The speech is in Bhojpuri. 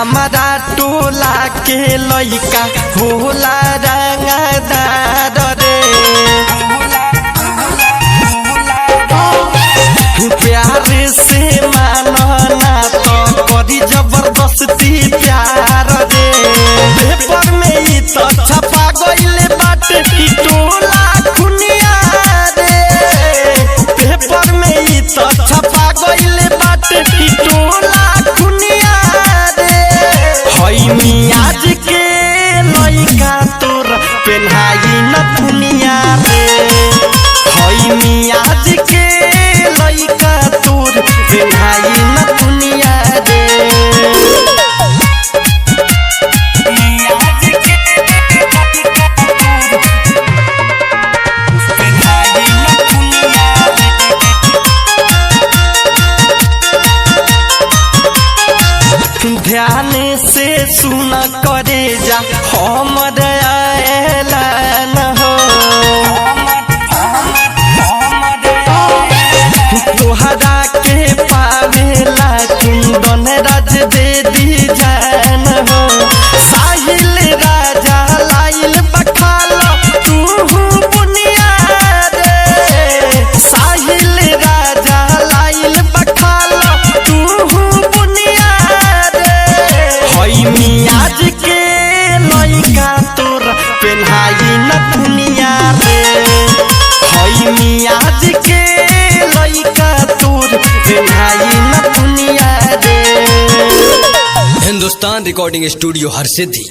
हमारा टोला के लइका होला रंगदार रे। प्यार से मानना तो करी जबरदस्ती प्यार रे। पेपर में ही तो छपा गइले बाटे ई टोला खुनिया रे। पेपर में ही तो छपा गइले बाटे ई टोला खुनिया रे। हई मियाज के लइका तोर पेन्हाई न दुनिया रे। हई मियाज के लइका तोर पेन्हाई न दुनिया रे। ध्यान से सुन करे जा हमर ऐलान हो। तोहरा के पावेला कुंदन राज दे दी जान हो। साहिल राजा लाइल बखाल तू बुनिया रे। साहिल राजा लाइल बखाल तू बुनिया रे। हई मियाज के लइका तोर पेन्हाई न दुनिया रे। हई मियाज के लइका तोर पेन्हाई न दुनिया रे। Hindustan recording studio Harsiddhi.